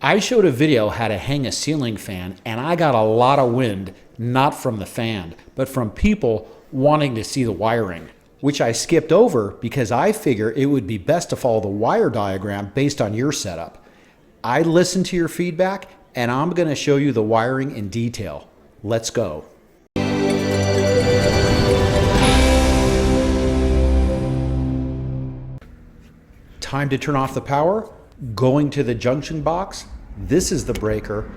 I showed a video how to hang a ceiling fan, and I got a lot of wind, not from the fan, but from people wanting to see the wiring, which I skipped over because I figure it would be best to follow the wire diagram based on your setup. I listened to your feedback, and I'm going to show you the wiring in detail. Let's go. Time to turn off the power. Going to the junction box. This is the breaker.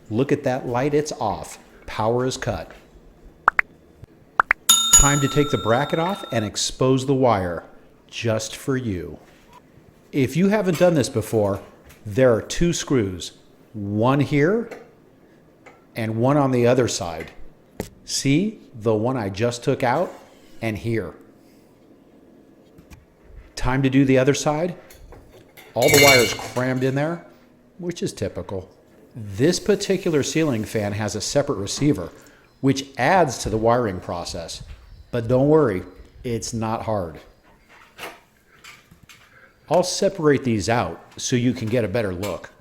Look at that light, it's off. Power is cut. Time to take the bracket off and expose the wire, just for you. If you haven't done this before, there are two screws, one here and one on the other side. See the one I just took out and here. Time to do the other side. All the wires crammed in there, which is typical. This particular ceiling fan has a separate receiver, which adds to the wiring process. But don't worry, it's not hard. I'll separate these out so you can get a better look.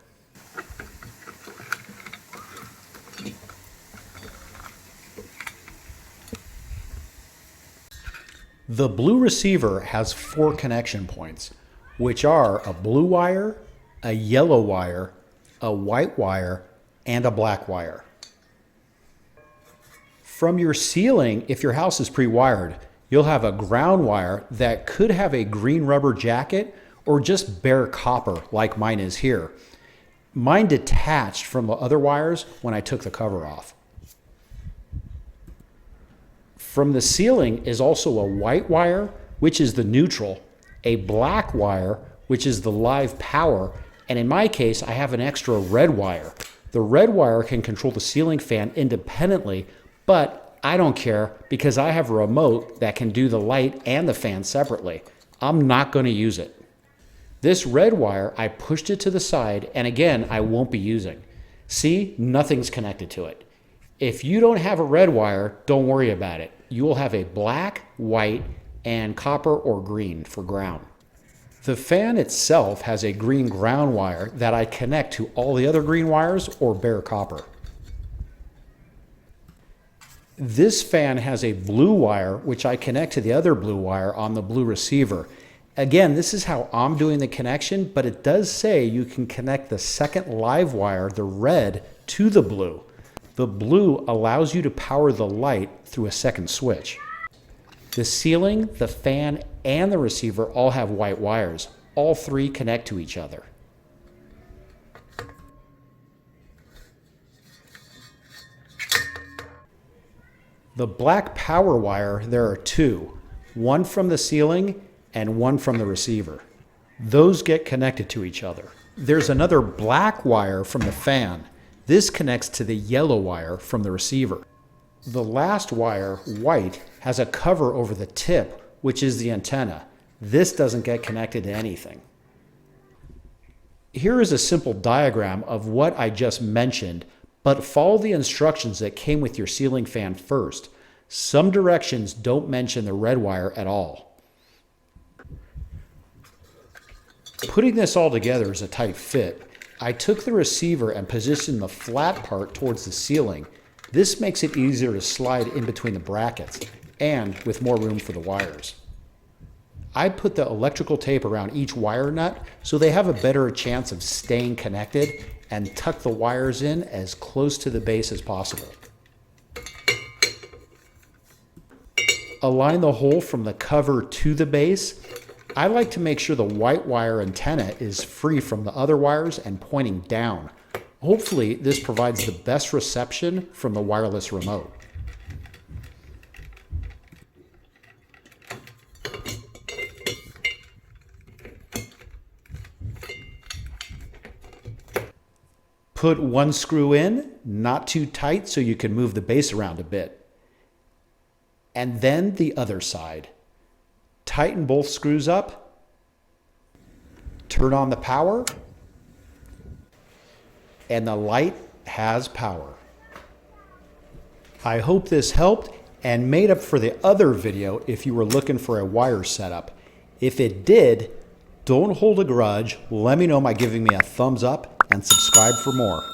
The blue receiver has 4 connection points, which are a blue wire, a yellow wire, a white wire, and a black wire. From your ceiling, if your house is pre-wired, you'll have a ground wire that could have a green rubber jacket or just bare copper like mine is here. Mine detached from the other wires when I took the cover off. From the ceiling is also a white wire, which is the neutral, a black wire, which is the live power, and in my case, I have an extra red wire. The red wire can control the ceiling fan independently, but I don't care because I have a remote that can do the light and the fan separately. I'm not going to use it. This red wire, I pushed it to the side, and again, I won't be using. See, nothing's connected to it. If you don't have a red wire, don't worry about it. You will have a black, white, and copper or green for ground. The fan itself has a green ground wire that I connect to all the other green wires or bare copper. This fan has a blue wire which I connect to the other blue wire on the blue receiver. Again, this is how I'm doing the connection, but it does say you can connect the second live wire, the red, to the blue. The blue allows you to power the light through a second switch. The ceiling, the fan, and the receiver all have white wires. All 3 connect to each other. The black power wire, there are 2, one from the ceiling and one from the receiver. Those get connected to each other. There's another black wire from the fan. This connects to the yellow wire from the receiver. The last wire, white, has a cover over the tip, which is the antenna. This doesn't get connected to anything. Here is a simple diagram of what I just mentioned, but follow the instructions that came with your ceiling fan first. Some directions don't mention the red wire at all. Putting this all together is a tight fit. I took the receiver and positioned the flat part towards the ceiling. This makes it easier to slide in between the brackets and with more room for the wires. I put the electrical tape around each wire nut so they have a better chance of staying connected, and tuck the wires in as close to the base as possible. Align the hole from the cover to the base. I like to make sure the white wire antenna is free from the other wires and pointing down. Hopefully, this provides the best reception from the wireless remote. Put one screw in, not too tight so you can move the base around a bit. And then the other side. Tighten both screws up. Turn on the power. And the light has power. I hope this helped, and made up for the other video if you were looking for a wire setup. If it did, don't hold a grudge. Let me know by giving me a thumbs up and subscribe for more.